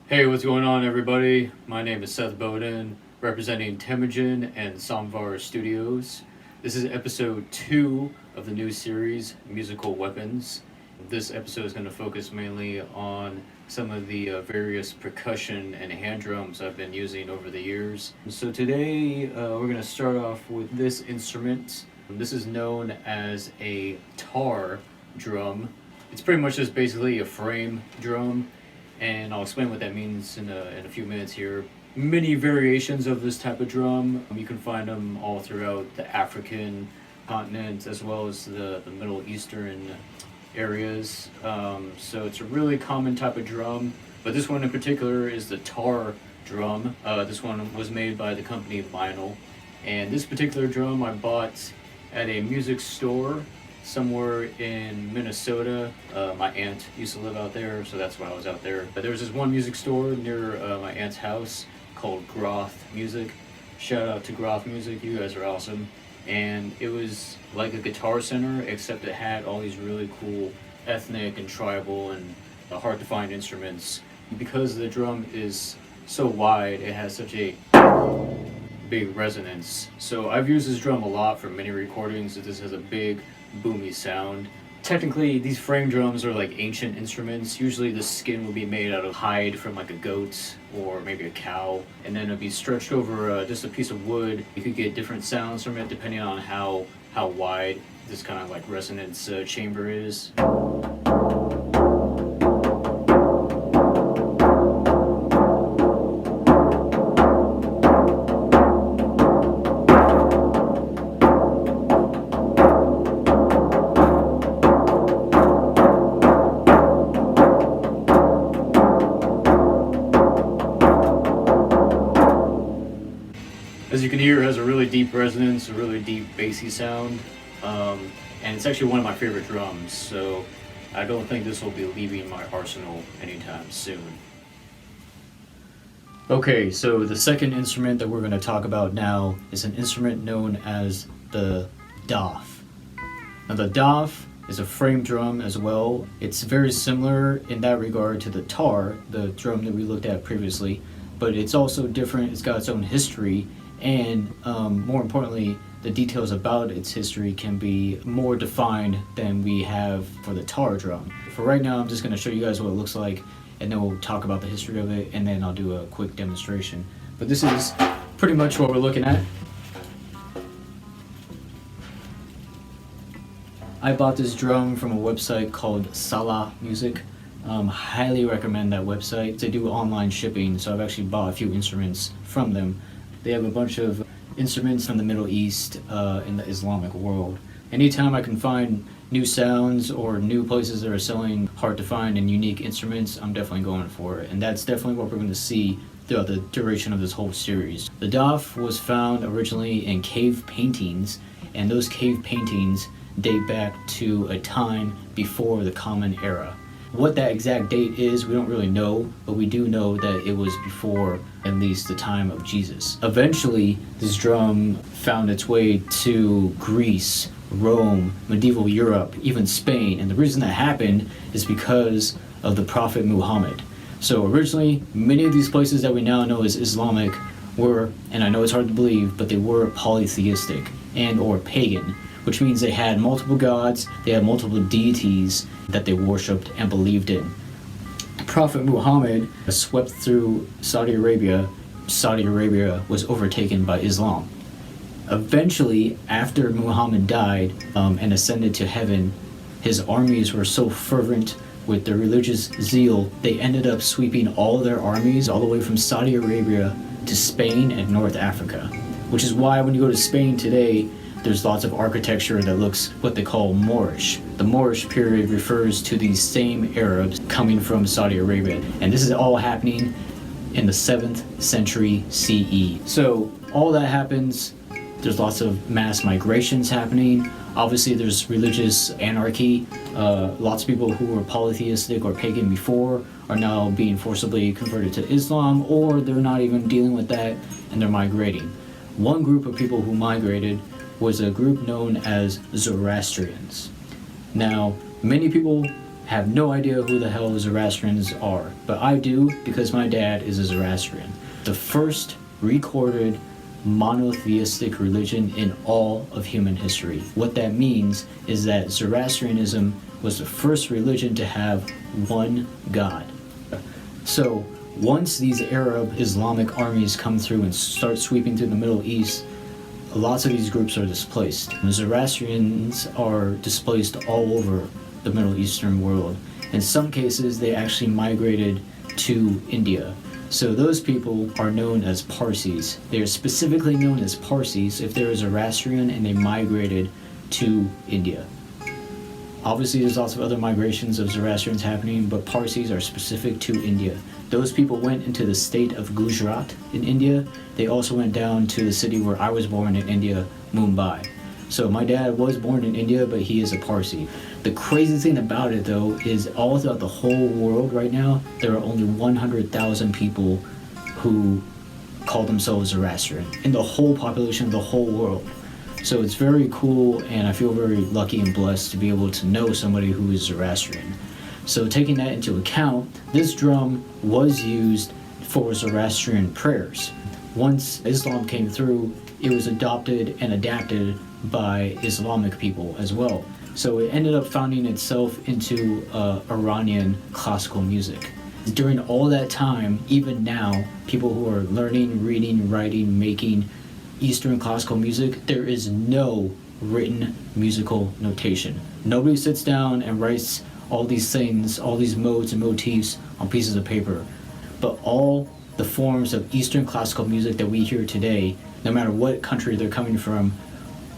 Hey, what's going on, everybody? My name is Seth Bowden, representing Temujin and Samvar Studios. This is episode 2 of the new series, Musical Weapons. This episode is going to focus mainly on some of the various percussion and hand drums I've been using over the years. So today, we're going to start off with this instrument. This is known as a tar drum. It's pretty much just basically a frame drum, and I'll explain what that means in a few minutes here. Many variations of this type of drum. You can find them all throughout the African continent as well as the Middle Eastern areas. So it's a really common type of drum, but this one in particular is the tar drum. This one was made by the company Vinyl, and this particular drum I bought at a music store somewhere in Minnesota. My aunt used to live out there, so that's why I was out there. But there was this one music store near my aunt's house called Groth Music. Shout out to Groth Music, you guys are awesome. And it was like a guitar center, except it had all these really cool ethnic and tribal and hard to find instruments. Because the drum is so wide, it has such a big resonance. So I've used this drum a lot for many recordings. This has a big boomy sound. Technically, these frame drums are like ancient instruments. Usually the skin will be made out of hide from like a goat or maybe a cow, and then it'll be stretched over just a piece of wood. You could get different sounds from it depending on how wide this kind of like resonance chamber is. As you can hear, it has a really deep resonance, a really deep bassy sound, and it's actually one of my favorite drums, so I don't think this will be leaving my arsenal anytime soon. Okay, so the second instrument that we're going to talk about now is an instrument known as the daf. Now the daf is a frame drum as well. It's very similar in that regard to the tar, the drum that we looked at previously, but it's also different. It's got its own history. And more importantly, the details about its history can be more defined than we have for the tar drum. For right now, I'm just going to show you guys what it looks like, and then we'll talk about the history of it, and then I'll do a quick demonstration. But this is pretty much what we're looking at. I bought this drum from a website called Salar Music. Highly recommend that website. They do online shipping, so I've actually bought a few instruments from them. They have a bunch of instruments from the Middle East in the Islamic world. Anytime I can find new sounds or new places that are selling hard to find and unique instruments, I'm definitely going for it. And that's definitely what we're going to see throughout the duration of this whole series. The daf was found originally in cave paintings, and those cave paintings date back to a time before the Common Era. What that exact date is, we don't really know, but we do know that it was before at least the time of Jesus. Eventually, this drum found its way to Greece, Rome, medieval Europe, even Spain, and the reason that happened is because of the Prophet Muhammad. So originally, many of these places that we now know as Islamic were, and I know it's hard to believe, but they were polytheistic and or pagan, which means they had multiple gods, they had multiple deities that they worshipped and believed in. Prophet Muhammad swept through Saudi Arabia. Saudi Arabia was overtaken by Islam. Eventually, after Muhammad died and ascended to heaven, his armies were so fervent with their religious zeal, they ended up sweeping all their armies all the way from Saudi Arabia to Spain and North Africa, which is why when you go to Spain today, there's lots of architecture that looks what they call Moorish. The Moorish period refers to these same Arabs coming from Saudi Arabia. And this is all happening in the 7th century CE. So all that happens, there's lots of mass migrations happening. Obviously there's religious anarchy. Lots of people who were polytheistic or pagan before are now being forcibly converted to Islam, or they're not even dealing with that and they're migrating. One group of people who migrated was a group known as Zoroastrians. Now, many people have no idea who the hell Zoroastrians are, but I do because my dad is a Zoroastrian. The first recorded monotheistic religion in all of human history. What that means is that Zoroastrianism was the first religion to have one God. So once these Arab Islamic armies come through and start sweeping through the Middle East, lots of these groups are displaced. The Zoroastrians are displaced all over the Middle Eastern world. In some cases, they actually migrated to India. So those people are known as Parsis. They are specifically known as Parsis if they're a Zoroastrian and they migrated to India. Obviously, there's lots of other migrations of Zoroastrians happening, but Parsis are specific to India. Those people went into the state of Gujarat in India. They also went down to the city where I was born in India, Mumbai. So my dad was born in India, but he is a Parsi. The crazy thing about it, though, is all throughout the whole world right now, there are only 100,000 people who call themselves Zoroastrian in the whole population of the whole world. So it's very cool, and I feel very lucky and blessed to be able to know somebody who is Zoroastrian. So taking that into account, this drum was used for Zoroastrian prayers. Once Islam came through, it was adopted and adapted by Islamic people as well. So it ended up founding itself into Iranian classical music. During all that time, even now, people who are learning, reading, writing, making Eastern classical music, there is no written musical notation. Nobody sits down and writes all these things, all these modes and motifs on pieces of paper. But all the forms of Eastern classical music that we hear today, no matter what country they're coming from,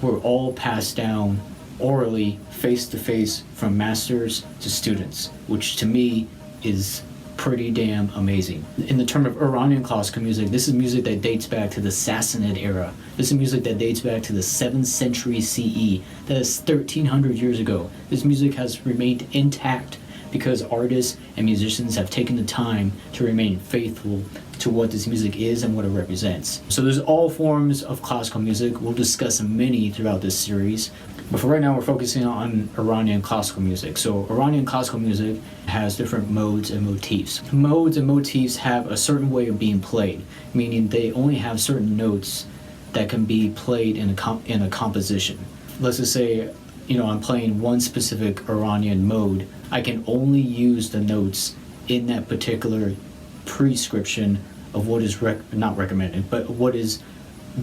were all passed down orally, face to face, from masters to students, which to me is pretty damn amazing. In the term of Iranian classical music, this is music that dates back to the Sassanid era. This is music that dates back to the 7th century CE. That is 1300 years ago. This music has remained intact because artists and musicians have taken the time to remain faithful to what this music is and what it represents. So there's all forms of classical music. We'll discuss many throughout this series. But for right now, we're focusing on Iranian classical music. So Iranian classical music has different modes and motifs. Modes and motifs have a certain way of being played, meaning they only have certain notes that can be played in a composition. Let's just say, I'm playing one specific Iranian mode. I can only use the notes in that particular prescription of what is not recommended, but what is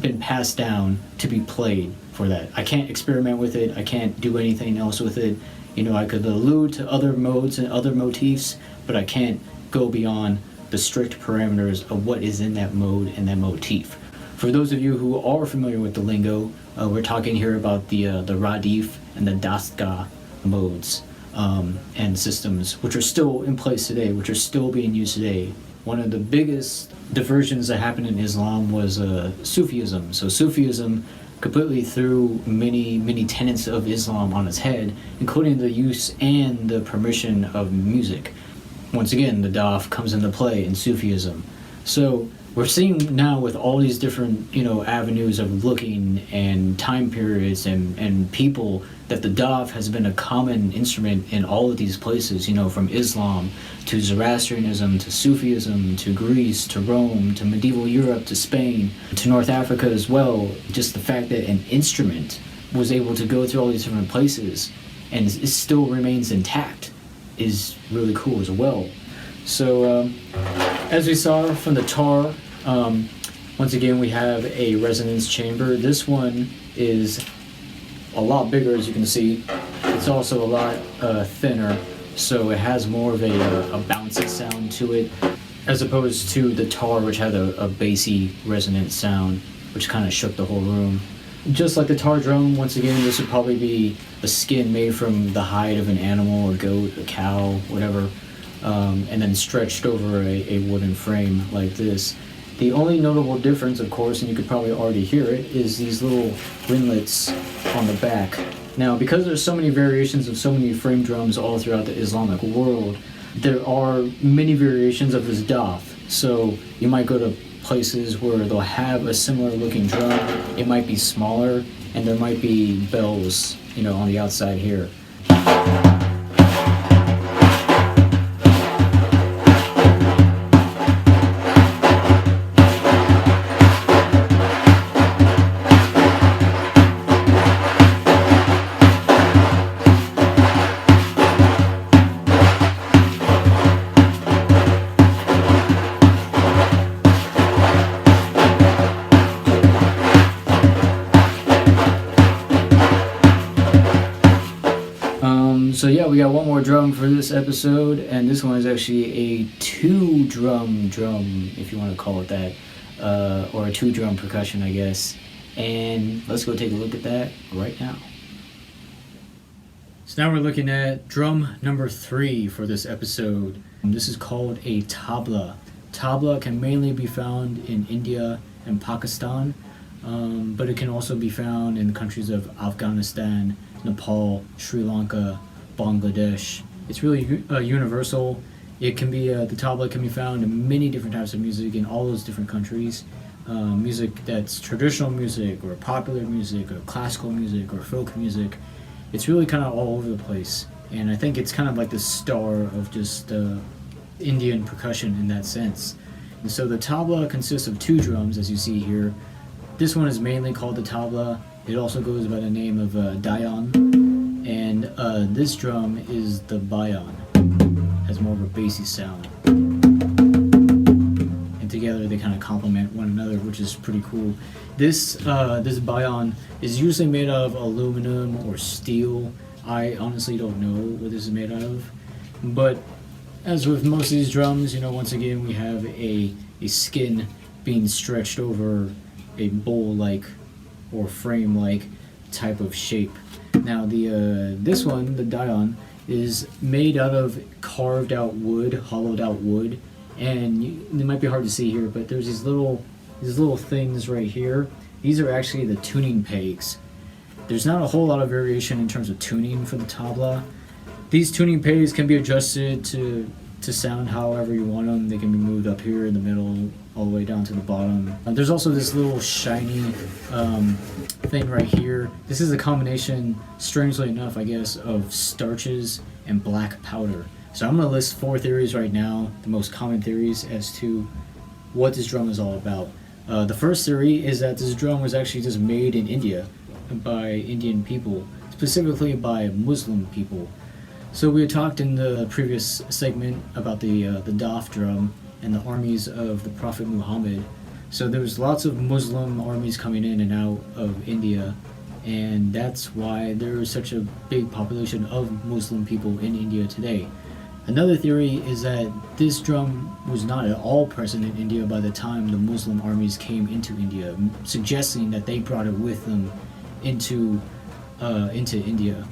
been passed down to be played for that. I can't experiment with it. I can't do anything else with it. I could allude to other modes and other motifs, but I can't go beyond the strict parameters of what is in that mode and that motif. For those of you who are familiar with the lingo, we're talking here about the radif and the dastgah modes and systems, which are still in place today, which are still being used today. One of the biggest diversions that happened in Islam was Sufism. So Sufism completely threw many tenets of Islam on its head, including the use and the permission of music. Once again, the daf comes into play in Sufism. So we're seeing now with all these different, avenues of looking and time periods and people that the daf has been a common instrument in all of these places, from Islam to Zoroastrianism to Sufism to Greece to Rome to medieval Europe to Spain to North Africa as well. Just the fact that an instrument was able to go through all these different places and it still remains intact is really cool as well. So as we saw from the tar, once again we have a resonance chamber. This one is a lot bigger, as you can see. It's also a lot thinner, so it has more of a bouncy sound to it, as opposed to the tar, which had a bassy resonant sound, which kind of shook the whole room. Just like the tar drum, once again, this would probably be a skin made from the hide of an animal, a goat, a cow, whatever, and then stretched over a wooden frame like this. The only notable difference, of course, and you could probably already hear it, is these little ringlets on the back. Now, because there's so many variations of so many frame drums all throughout the Islamic world, there are many variations of this daf. So you might go to places where they'll have a similar looking drum. It might be smaller, and there might be bells, on the outside here. we got one more drum for this episode, and this one is actually a two-drum drum, if you want to call it that, or a two-drum percussion, I guess. And let's go take a look at that right now. So now we're looking at drum number 3 for this episode. This is called a tabla. Tabla can mainly be found in India and Pakistan, but it can also be found in the countries of Afghanistan, Nepal, Sri Lanka, Bangladesh. It's really universal. It can be the tabla can be found in many different types of music in all those different countries. Music that's traditional music, or popular music, or classical music, or folk music. It's really kind of all over the place, and I think it's kind of like the star of just Indian percussion in that sense. And so the tabla consists of 2 drums, as you see here. This one is mainly called the tabla. It also goes by the name of dayan, and this drum is the bayan. Has more of a bassy sound, and together they kind of complement one another, which is pretty cool. This bayan is usually made out of aluminum or steel. I honestly don't know what this is made out of, but as with most of these drums, once again we have a skin being stretched over a bowl-like or frame-like type of shape. Now this one, the dayan, is made out of carved out wood, hollowed out wood, and it might be hard to see here, but there's these little things right here. These are actually the tuning pegs. There's not a whole lot of variation in terms of tuning for the tabla. These tuning pegs can be adjusted to sound however you want them. They can be moved up here in the middle, all the way down to the bottom. There's also this little shiny thing right here. This is a combination, strangely enough, I guess, of starches and black powder. So I'm going to list 4 theories right now, the most common theories as to what this drum is all about. The first theory is that this drum was actually just made in India by Indian people, specifically by Muslim people. So we had talked in the previous segment about the Daf drum and the armies of the Prophet Muhammad. So there was lots of Muslim armies coming in and out of India, and that's why there is such a big population of Muslim people in India today. Another theory is that this drum was not at all present in India by the time the Muslim armies came into India, suggesting that they brought it with them into India.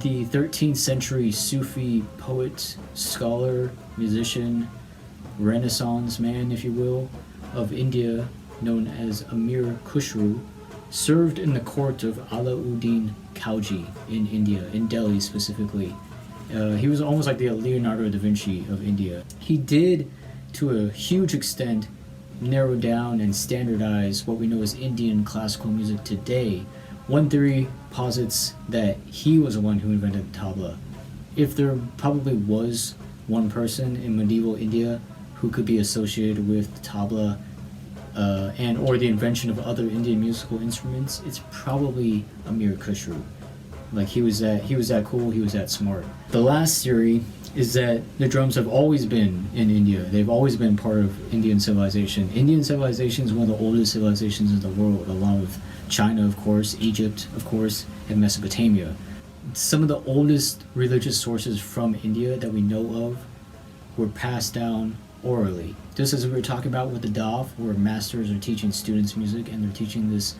The 13th century Sufi poet, scholar, musician, Renaissance man, if you will, of India, known as Amir Khusrau, served in the court of Alauddin Khalji in India, in Delhi specifically. He was almost like the Leonardo da Vinci of India. He did, to a huge extent, narrow down and standardize what we know as Indian classical music today. One theory posits that he was the one who invented the tabla. If there probably was one person in medieval India who could be associated with the tabla and or the invention of other Indian musical instruments, it's probably Amir Khusrau. Like he was that cool, he was that smart. The last theory is that the drums have always been in India. They've always been part of Indian civilization. Indian civilization is one of the oldest civilizations in the world, along with China, of course, Egypt, of course, and Mesopotamia. Some of the oldest religious sources from India that we know of were passed down orally. Just as we were talking about with the Daf, where masters are teaching students music, and they're teaching this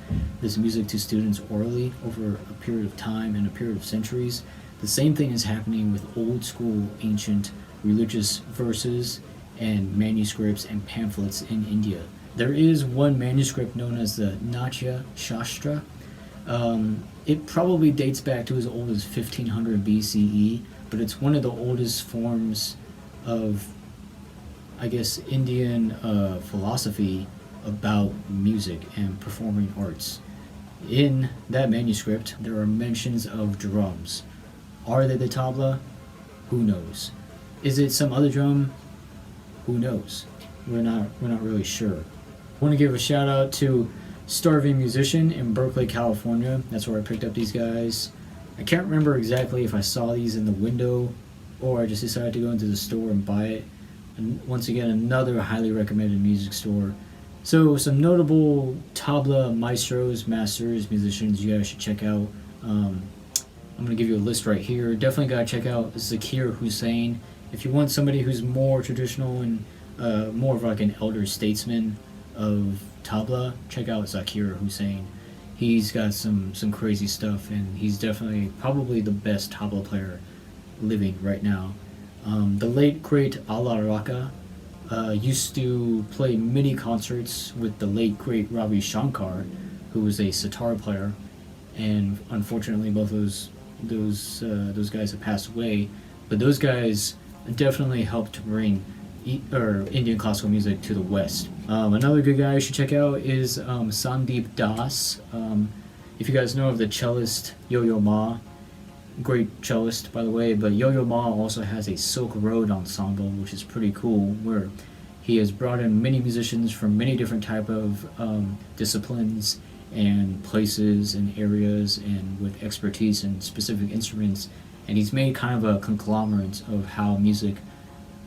music to students orally over a period of time and a period of centuries, the same thing is happening with old school ancient religious verses and manuscripts and pamphlets in India. There is one manuscript known as the Natya Shastra. It probably dates back to as old as 1500 BCE, but it's one of the oldest forms of, I guess, Indian philosophy about music and performing arts. In that manuscript, there are mentions of drums. Are they the tabla? Who knows? Is it some other drum? Who knows? We're not really sure. I want to give a shout out to Starving Musician in Berkeley, California. That's where I picked up these guys. I can't remember exactly if I saw these in the window or I just decided to go into the store and buy it. And once again, another highly recommended music store. So some notable tabla maestros, masters, musicians you guys should check out. I'm going to give you a list right here. Definitely got to check out Zakir Hussain. If you want somebody who's more traditional and more of like an elder statesman of tabla, check out Zakir Hussain. He's got some crazy stuff, and he's definitely probably the best tabla player living right now. The late great Allah Raka used to play mini concerts with the late great Ravi Shankar, who was a sitar player, and unfortunately both those guys have passed away. But those guys definitely helped to bring Indian classical music to the West. Another good guy you should check out is Sandeep Das. If you guys know of the cellist Yo-Yo Ma, great cellist by the way, but Yo-Yo Ma also has a Silk Road ensemble, which is pretty cool, where he has brought in many musicians from many different type of disciplines and places and areas, and with expertise in specific instruments, and he's made kind of a conglomerate of how music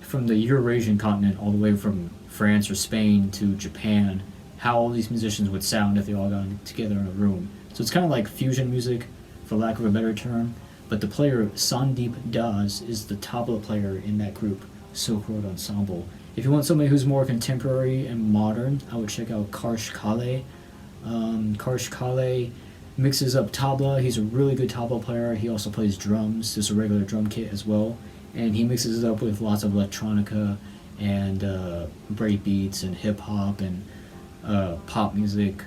from the Eurasian continent all the way from France or Spain to Japan, how all these musicians would sound if they all got together in a room. So it's kind of like fusion music, for lack of a better term, but the player Sandeep Das is the tabla player in that group, Silk Road Ensemble. If you want somebody who's more contemporary and modern, I would check out Karsh Kale. Karsh Kale mixes up tabla. He's a really good tabla player. He also plays drums, just a regular drum kit as well, and he mixes it up with lots of electronica and break beats and hip hop and pop music.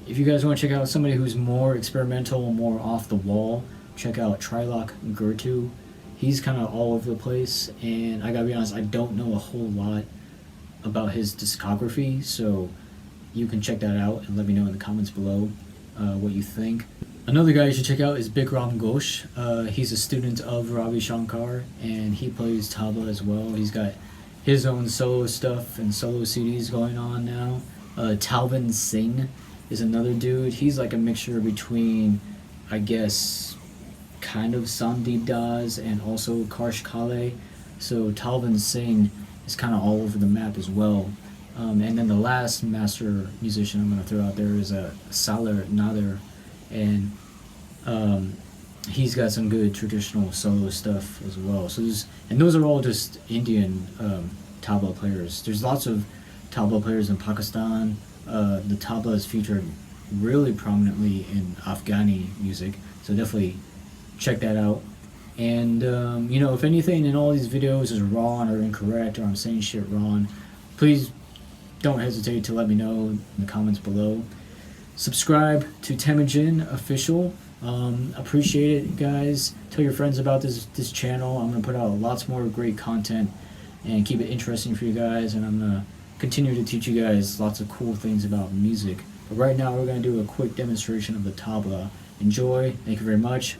If you guys want to check out somebody who's more experimental, more off the wall, check out Trilok Gurtu. He's kind of all over the place, and I gotta be honest, I don't know a whole lot about his discography, so you can check that out and let me know in the comments below what you think. Another guy you should check out is Bickram Ghosh. He's a student of Ravi Shankar, and he plays tabla as well. He's got his own solo stuff and solo CDs going on now. Talvin Singh is another dude. He's like a mixture between, I guess, kind of Sandeep Das and also Karsh Kale. So Talvin Singh is kind of all over the map as well. And then the last master musician I'm going to throw out there is Salar Nader, and he's got some good traditional solo stuff as well. So those are all just Indian tabla players. There's lots of tabla players in Pakistan. The tabla is featured really prominently in Afghani music, so definitely check that out. And if anything in all these videos is wrong or incorrect, or I'm saying shit wrong, please don't hesitate to let me know in the comments below. Subscribe to Temujin Official. Appreciate it, guys. Tell your friends about this channel. I'm going to put out lots more great content and keep it interesting for you guys, and I'm going to continue to teach you guys lots of cool things about music. But right now we're going to do a quick demonstration of the tabla. Enjoy. Thank you very much.